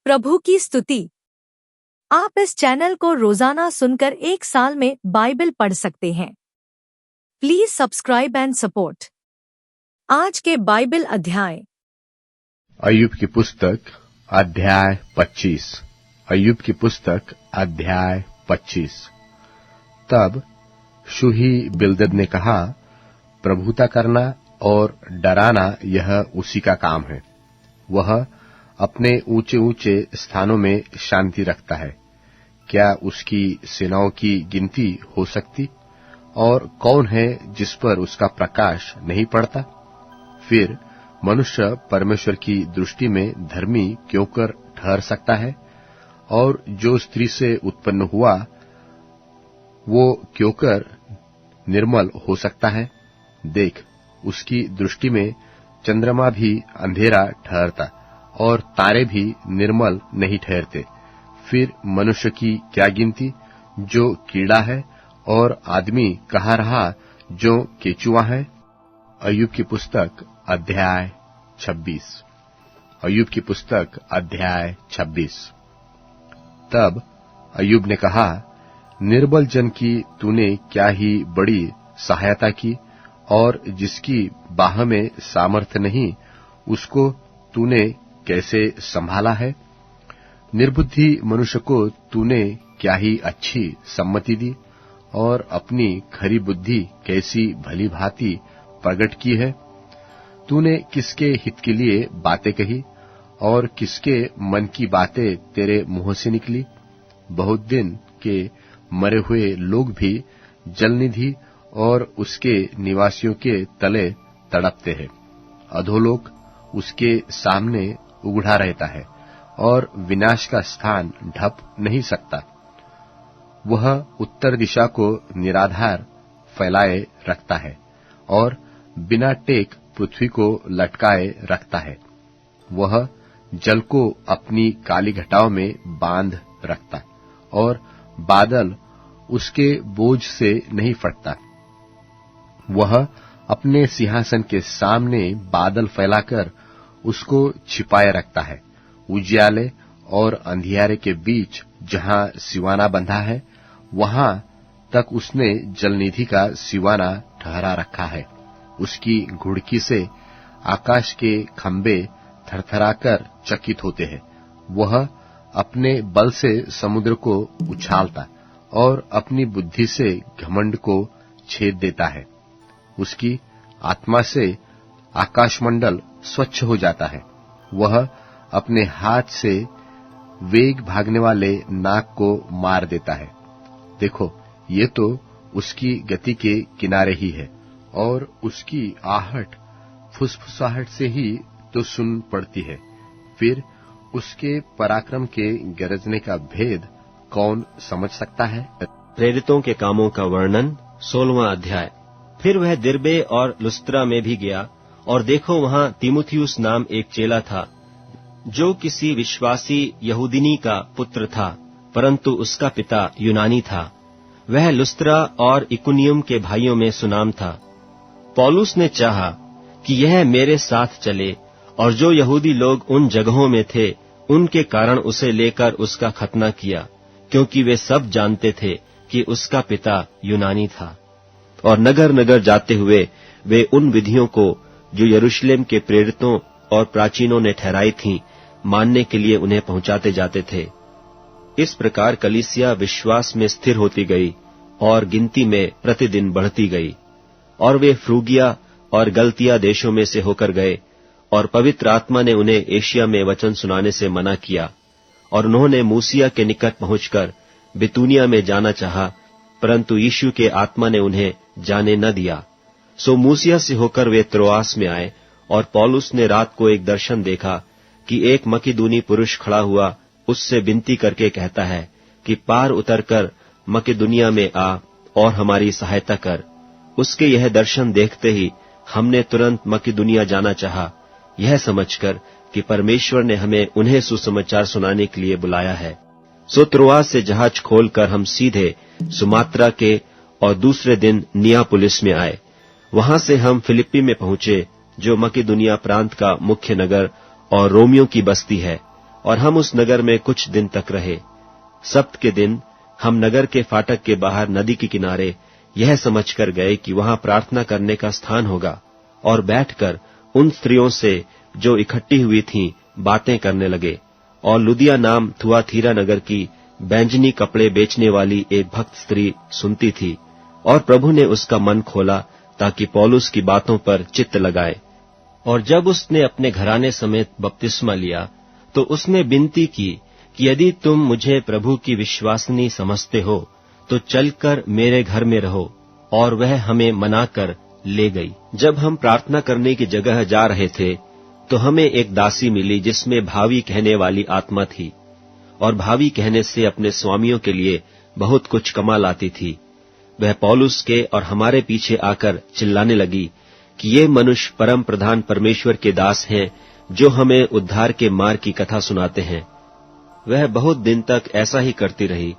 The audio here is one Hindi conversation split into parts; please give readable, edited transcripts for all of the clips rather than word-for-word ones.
प्रभु की स्तुति। आप इस चैनल को रोजाना सुनकर 1 साल में बाइबल पढ़ सकते हैं। Please subscribe and support. आज के बाइबल अध्याय। अय्यूब की पुस्तक अध्याय 25। अय्यूब की पुस्तक अध्याय 25। तब शूही बिल्दद ने कहा, प्रभुता करना और डराना यह उसी का काम है। वह अपने ऊंचे ऊंचे स्थानों में शांति रखता है। क्या उसकी सेनाओं की गिनती हो सकती? और कौन है जिस पर उसका प्रकाश नहीं पड़ता? फिर मनुष्य परमेश्वर की दृष्टि में धर्मी क्यों कर ठहर सकता है? और जो स्त्री से उत्पन्न हुआ वो क्यों कर निर्मल हो सकता है? देख, उसकी दृष्टि में चंद्रमा भी अंधेरा ठहरता और तारे भी निर्मल नहीं ठहरते। फिर मनुष्य की क्या गिनती, जो कीड़ा है, और आदमी कहाँ रहा जो केचुआ है? अय्यूब की पुस्तक अध्याय 26। अय्यूब की पुस्तक अध्याय 26। तब अय्यूब ने कहा, निर्बल जन की तूने क्या ही बड़ी सहायता की, और जिसकी बाह में सामर्थ्य नहीं उसको तूने कैसे संभाला है। निर्बुद्धि मनुष्य को तूने क्या ही अच्छी सम्मति दी, और अपनी खरी बुद्धि कैसी भली भांति प्रकट की है। तूने किसके हित के लिए बातें कही, और किसके मन की बातें तेरे मुंह से निकली? बहुत दिन के मरे हुए लोग भी जलनिधि और उसके निवासियों के तले तड़पते हैं। अधोलोक उसके सामने उघड़ा रहता है, और विनाश का स्थान ढप नहीं सकता। वह उत्तर दिशा को निराधार फैलाए रखता है, और बिना टेक पृथ्वी को लटकाए रखता है। वह जल को अपनी काली घटाओं में बांध रखता, और बादल उसके बोझ से नहीं फटता। वह अपने सिंहासन के सामने बादल फैलाकर उसको छिपाए रखता है। उजियाले और अंधियारे के बीच जहां सिवाना बंधा है, वहां तक उसने जलनिधि का सिवाना ठहरा रखा है। उसकी घुड़की से आकाश के खंबे थरथराकर चकित होते हैं। वह अपने बल से समुद्र को उछालता और अपनी बुद्धि से घमंड को छेद देता है। उसकी आत्मा से आकाशमंडल स्वच्छ हो जाता है। वह अपने हाथ से वेग भागने वाले नाग को मार देता है। देखो, ये तो उसकी गति के किनारे ही है, और उसकी आहट फुसफुसाहट से ही तो सुन पड़ती है। फिर उसके पराक्रम के गरजने का भेद कौन समझ सकता है? प्रेरितों के कामों का वर्णन 16वां अध्याय। फिर वह दिर्बे और लुस्त्रा में भी गया, और देखो वहां तीमुथियुस नाम एक चेला था, जो किसी विश्वासी यहूदिनी का पुत्र था, परंतु उसका पिता यूनानी था। वह लुस्त्रा और इकुनियुम के भाइयों में सुनाम था। पौलुस ने चाहा कि यह मेरे साथ चले, और जो यहूदी लोग उन जगहों में थे उनके कारण उसे लेकर उसका खतना किया, क्योंकि वे सब जानते थे कि उसका पिता यूनानी था। और नगर नगर जाते हुए वे उन विधियों को जो यरूशलेम के प्रेरितों और प्राचीनों ने ठहराई थीं, मानने के लिए उन्हें पहुंचाते जाते थे। इस प्रकार कलीसिया विश्वास में स्थिर होती गई और गिनती में प्रतिदिन बढ़ती गई। और वे फ्रूगिया और गलतिया देशों में से होकर गए, और पवित्र आत्मा ने उन्हें एशिया में वचन सुनाने से मना किया। और उन्होंने मूसिया के निकट पहुंचकर बितूनिया में जाना चाहा, परंतु यीशु के आत्मा ने उन्हें जाने न दिया। सो मूसिया से होकर वे त्रोआस में आए, और पौलुस ने रात को एक दर्शन देखा कि एक मकिदूनी पुरुष खड़ा हुआ उससे विनती करके कहता है कि पार उतरकर मकिदुनिया में आ और हमारी सहायता कर। उसके यह दर्शन देखते ही हमने तुरंत मकिदुनिया जाना चाहा, यह समझकर कि परमेश्वर ने हमें उन्हें सुसमाचार सुनाने के लिए बुलाया है। सो त्रोआस से जहाज खोलकर हम सीधे सुमात्रा के और दूसरे दिन नियापुलिस में आए। वहां से हम फिलिप्पी में पहुंचे, जो मकिदुनिया प्रांत का मुख्य नगर और रोमियों की बस्ती है। और हम उस नगर में कुछ दिन तक रहे। सप्त के दिन हम नगर के फाटक के बाहर नदी के किनारे यह समझकर गए कि वहां प्रार्थना करने का स्थान होगा, और बैठकर उन स्त्रियों से जो इकट्ठी हुई थीं बातें करने लगे। और लुदिया नाम थुआथीरा नगर की बैंजनी कपड़े बेचने वाली एक भक्त स्त्री सुनती थी, और प्रभु ने उसका मन खोला ताकि पौलुस की बातों पर चित्त लगाए। और जब उसने अपने घराने समेत बपतिस्मा लिया तो उसने विनती की कि यदि तुम मुझे प्रभु की विश्वासनी समझते हो तो चलकर मेरे घर में रहो, और वह हमें मनाकर ले गई। जब हम प्रार्थना करने की जगह जा रहे थे तो हमें एक दासी मिली जिसमें भावी कहने वाली आत्मा थी, और भावी कहने से अपने स्वामियों के लिए बहुत कुछ कमा लाती थी। वह पौलुस के और हमारे पीछे आकर चिल्लाने लगी कि ये मनुष्य परम प्रधान परमेश्वर के दास हैं जो हमें उद्धार के मार्ग की कथा सुनाते हैं। वह बहुत दिन तक ऐसा ही करती रही,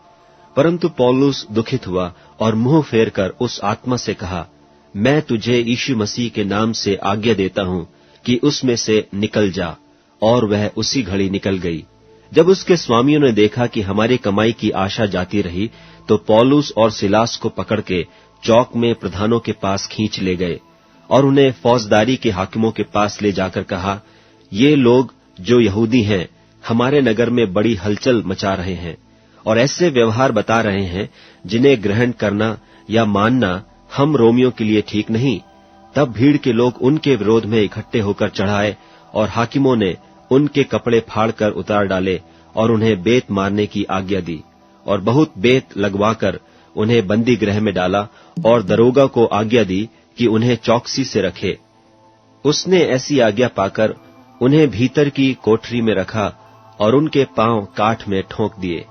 परंतु पौलुस दुखित हुआ और मुंह फेरकर उस आत्मा से कहा, मैं तुझे यीशु मसीह के नाम से आज्ञा देता हूं कि उसमें से निकल जा। और वह उसी घड़ी निकल गई। जब उसके स्वामियों ने देखा कि हमारी कमाई की आशा जाती रही तो पौलुस और सिलास को पकड़ के चौक में प्रधानों के पास खींच ले गए और उन्हें फौजदारी के हाकिमों के पास ले जाकर कहा, ये लोग जो यहूदी हैं हमारे नगर में बड़ी हलचल मचा रहे हैं और ऐसे व्यवहार बता रहे हैं जिन्हें ग्रहण करना या मानना हम रोमियों के लिए ठीक नहीं। तब भीड़ के लोग उनके विरोध में इकट्ठे होकर चढ़ाए और हाकिमों ने उनके कपड़े फाड़कर उतार डाले और उन्हें बेत मारने की आज्ञा दी, और बहुत बेत लगवाकर उन्हें बंदी गृह में डाला और दरोगा को आज्ञा दी कि उन्हें चौकसी से रखे। उसने ऐसी आज्ञा पाकर उन्हें भीतर की कोठरी में रखा और उनके पांव काठ में ठोंक दिए।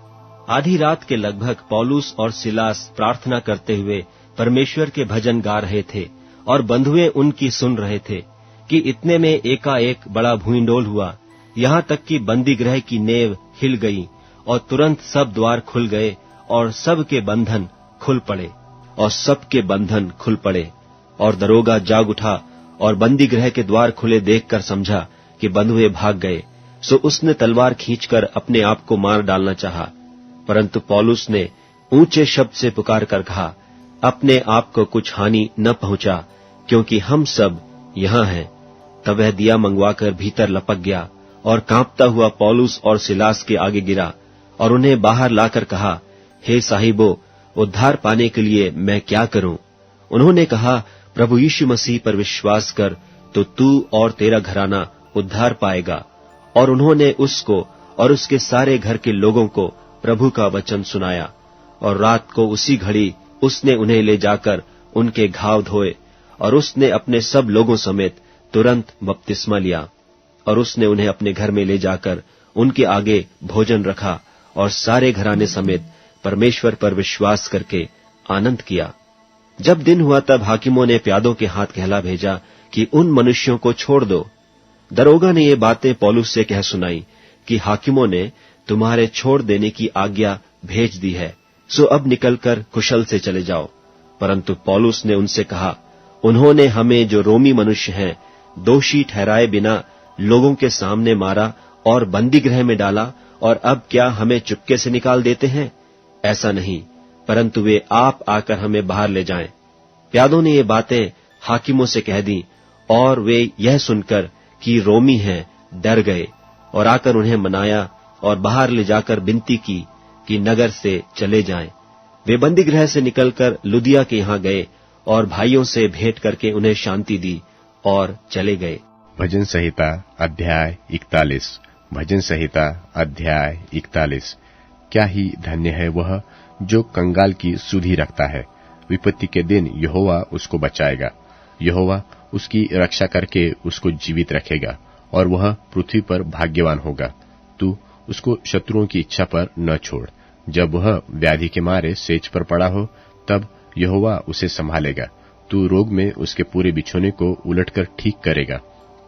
आधी रात के लगभग पौलुस और सिलास प्रार्थना करते हुए परमेश्वर के भजन गा रहे थे और बंधुए उनकी सुन रहे थे कि इतने में एकाएक बड़ा भूइंडोल हुआ, यहाँ तक कि बंदी गृह की नेव हिल गई और तुरंत सब द्वार खुल गए और सबके बंधन खुल पड़े और दरोगा जाग उठा और बंदी गृह के द्वार खुले देखकर समझा कि बंधुए भाग गए, सो उसने तलवार खींचकर अपने आप को मार डालना चाहा। परंतु पौलुस ने ऊंचे शब्द से पुकार कर कहा, अपने आप को कुछ हानि न पहुंचा, क्योंकि हम सब यहाँ हैं। तब वह दिया मंगवाकर भीतर लपक गया और कांपता हुआ पौलुस और सिलास के आगे गिरा और उन्हें बाहर लाकर कहा, हे साहिबो, उद्धार पाने के लिए मैं क्या करूं? उन्होंने कहा, प्रभु यीशु मसीह पर विश्वास कर तो तू और तेरा घराना उद्धार पाएगा। और उन्होंने उसको और उसके सारे घर के लोगों को प्रभु का वचन सुनाया। और रात को उसी घड़ी उसने उन्हें ले जाकर उनके घाव धोए और उसने अपने सब लोगों समेत तुरंत बपतिस्मा लिया। और उसने उन्हें अपने घर में ले जाकर उनके आगे भोजन रखा और सारे घराने समेत परमेश्वर पर विश्वास करके आनंद किया। जब दिन हुआ तब हाकिमों ने प्यादों के हाथ कहला भेजा कि उन मनुष्यों को छोड़ दो। दरोगा ने ये बातें पौलुस से कह सुनाई कि हाकिमों ने तुम्हारे छोड़ देने की आज्ञा भेज दी है, सो अब निकलकर कुशल से चले जाओ। परंतु पौलुस ने उनसे कहा, उन्होंने हमें जो रोमी मनुष्य हैं दोषी ठहराए बिना लोगों के सामने मारा और बंदी गृह में डाला, और अब क्या हमें चुपके से निकाल देते हैं? ऐसा नहीं, परंतु वे आप आकर हमें बाहर ले जाएं। प्यादों ने ये बातें हाकिमों से कह दी और वे यह सुनकर कि रोमी हैं डर गए और आकर उन्हें मनाया और बाहर ले जाकर विनती की कि नगर से चले जाएं। वे बंदी गृह से निकलकर लुदिया के यहाँ गए और भाइयों से भेंट करके उन्हें शांति दी और चले गए। भजन संहिता अध्याय 41। भजन संहिता अध्याय 41। क्या ही धन्य है वह जो कंगाल की सुधि रखता है। विपत्ति के दिन यहोवा उसको बचाएगा। यहोवा उसकी रक्षा करके उसको जीवित रखेगा और वह पृथ्वी पर भाग्यवान होगा। तू उसको शत्रुओं की इच्छा पर न छोड़। जब वह व्याधि के मारे सेज पर पड़ा हो तब यहोवा उसे संभालेगा। तू रोग में उसके पूरे बिछोने को उलटकर ठीक करेगा।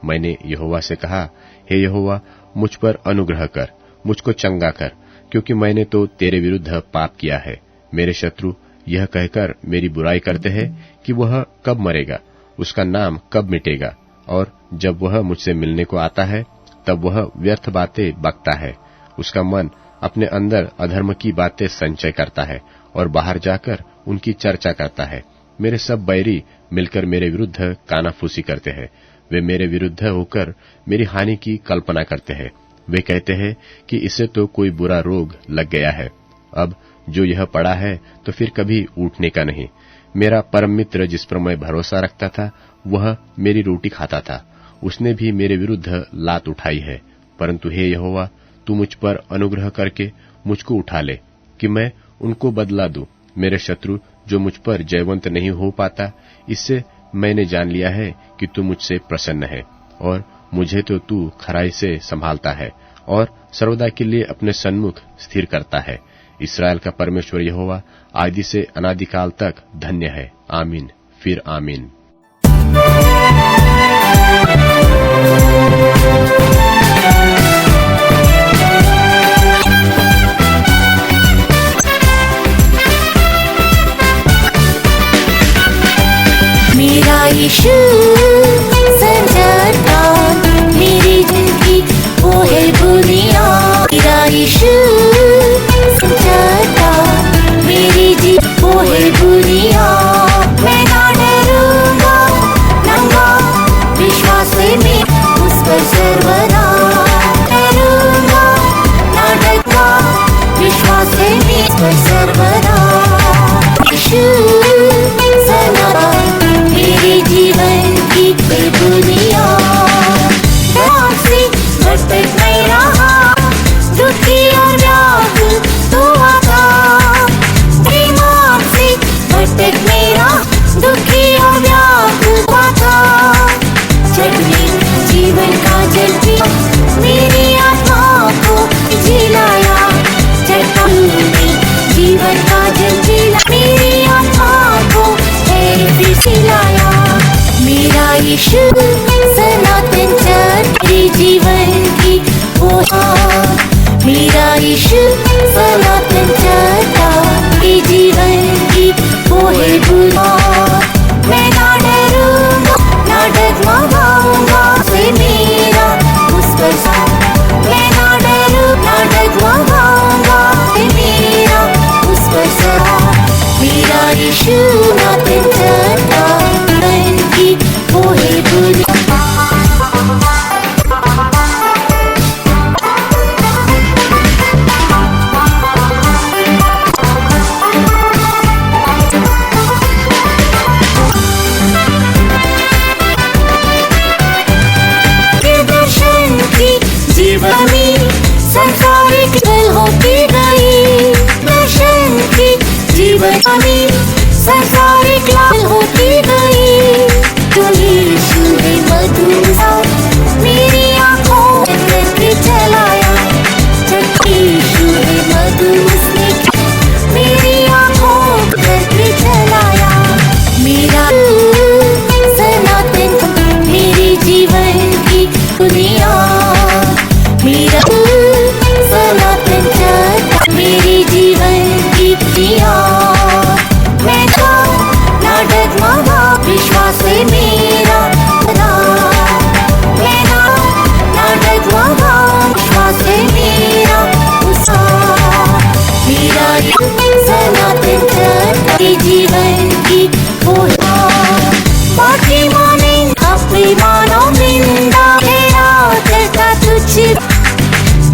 मैंने यहोवा से कहा, हे यहोवा, मुझ पर अनुग्रह कर, मुझको चंगा कर, क्योंकि मैंने तो तेरे विरुद्ध पाप किया है। मेरे शत्रु यह कहकर मेरी बुराई करते हैं कि वह कब मरेगा, उसका नाम कब मिटेगा। और जब वह मुझसे मिलने को आता है तब वह व्यर्थ बातें बकता है। उसका मन अपने अंदर अधर्म की बातें संचय करता है और बाहर जाकर उनकी चर्चा करता है। मेरे सब बैरी मिलकर मेरे विरुद्ध कानाफूसी करते हैं। वे मेरे विरुद्ध होकर मेरी हानि की कल्पना करते हैं। वे कहते हैं कि इसे तो कोई बुरा रोग लग गया है। अब जो यह पड़ा है तो फिर कभी उठने का नहीं। मेरा परम मित्र जिस पर मैं भरोसा रखता था वह मेरी रोटी खाता था। उसने भी मेरे विरुद्ध लात उठाई है। परंतु हे यहोवा, तू मुझ पर अनुग्रह करके मुझको उठा ले कि मैं उनको बदला दूं। मेरे शत्रु जो मुझ पर जयवंत नहीं हो पाता, इससे मैंने जान लिया है कि तू मुझसे प्रसन्न है और मुझे तो तू खराई से संभालता है और सर्वदा के लिए अपने सन्मुख स्थिर करता है। इस्राएल का परमेश्वर यहोवा आदि से अनादिकाल तक धन्य है। आमीन, फिर आमीन। मेरा यीशु संजता मेरी जिंदगी वो है बुनियाद। मेरा यीशु संजता मेरी जिंदगी वो है बुनियाद। मैं ना डरूंगा नंगा विश्वास में उस पर सर्वदा डरूंगा ना डरता विश्वास में उस पर सर्वदा। यीशु मेरे जीवन की बुनियाद। से भटक नहीं रहा, दुखी और व्याकुल तो आता। दिमाग से भटक नहीं रहा, दुखी और व्याकुल आता। चढ़ने जीवन का जल पिया, मेरी आत्मा को जिलाया। चढ़ने जीवन का जल पिया, मेरी आत्मा को सिलाया। मेरा यीशु सनातन मेरे जीवन की वो है। मेरा यीशु सनातन मेरे जीवन की वो है बुनियाद। मैं ना डरूंगा ना डगमगाऊंगा से मेरा उस पर साथ। मैं ना डरूं ना डगमगाऊंगा से मेरा उस पर साथ। मेरा यीशु सनातन की वो है बुनियाद। दर्शन की जीवन में संसारिक जल होती गई। दर्शन की जीवन में संसारिक लाल होती गई। यीशु ने मधुर मेरी आँखों करके चलाया। यीशु ने मधुर मेरी आँखों करके चलाया। मेरा सनातन मेरे जीवन की बुनियाद। मेरा सनातन मेरे जीवन की बुनियाद। मैं ना डगमगा विश्वास से मेरा खुदा। मैं ना डगमगा विश्वास से मेरा उसका। मेरा सनातन के जीवन की होता। बाकी माने अपनी मानो निंदा तेरा करता तुझ।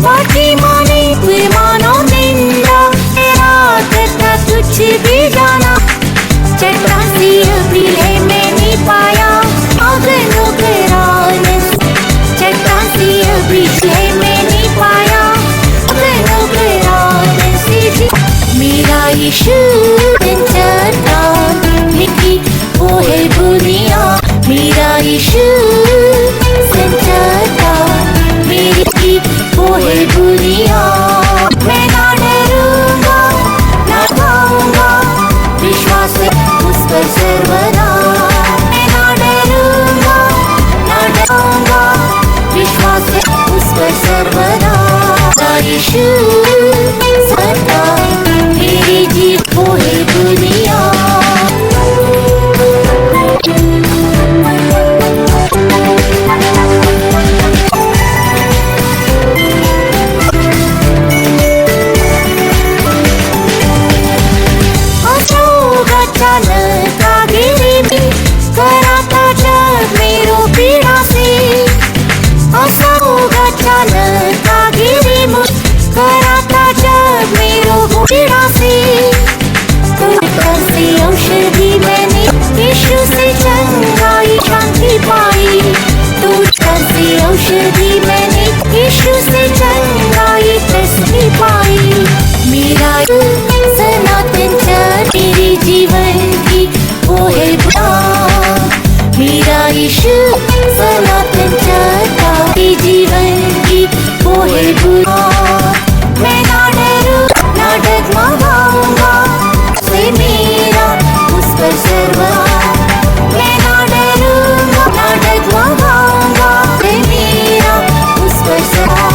बाकी माने कोई मानो निंदा तेरा करता तुझ भी जाना। चट्टासी अभी है मैं नहीं पाया अगर नौकरान। चट्टासी अभी है मैं नहीं पाया अगर नौकरान से। मेरा यीशु संजता मेरी वो है बुनियाद। मेरा यीशु संजता मेरी वो है बुनियाद। मैं ना डरूंगा ना गाऊंगा विश्वास उस पर सर्वदा। मैं ना डरूंगा ना डरूंगा विश्वास उस पर सर्वदा। यीशु सदा मेरे जीवन वो है बुनियाद। औषधि मैंने यीशु से चंगाई तस्वीर पाई। मेरा सनातन चर्च मेरे जीवन की वो है बुनियाद। मेरा यीशु सनातन चर्च मेरे जीवन की वो है बुनियाद। मैं ना डरूं ना डगमगाऊंगा से मेरा उस पर सर्वा। मैं ना डरूंगा ना डगमगाऊंगा से मेरा उस पर सर्वा।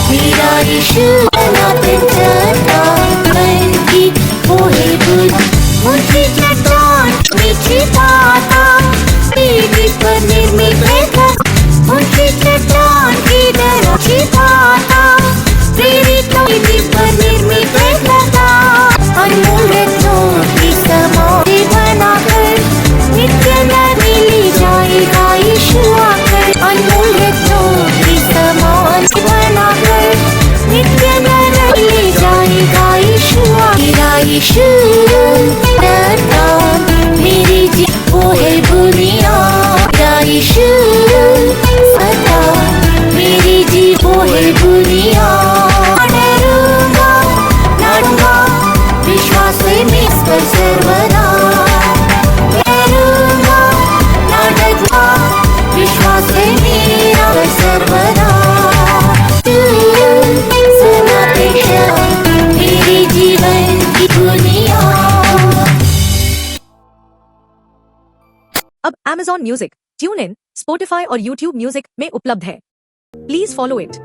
मेरा यीशु सनातन चलता मन की वो है बुनियाद। मुझे चट्टान में छिपाता पीढ़ी पर निर्मित है। मुझे चट्टान की तरह छिपाता प्रेरितों की पर निर्मित रहता। अनमोल रत्नों की समाधि बनाकर नित्य नदी ली जाएगा यीशु आकर। अनमोल रत्नों की समाधि बनाकर नित्य नदी ली जाएगा यीशु आकर। मेरा यीशु रहता मेरी जी वो है बुनियाद। मेरा यीशु सदा मेरी जी वो है बुनियाद। डरूंगा ना डरूंगा विश्वास से मैं इस पर सर्वदा। डरूंगा ना डरूंगा विश्वास से मेरा पर सर्वदा। सनातन मेरे जीवन की बुनियाद। अब Amazon music, tune in, Spotify और YouTube म्यूजिक में उपलब्ध है। Please follow it.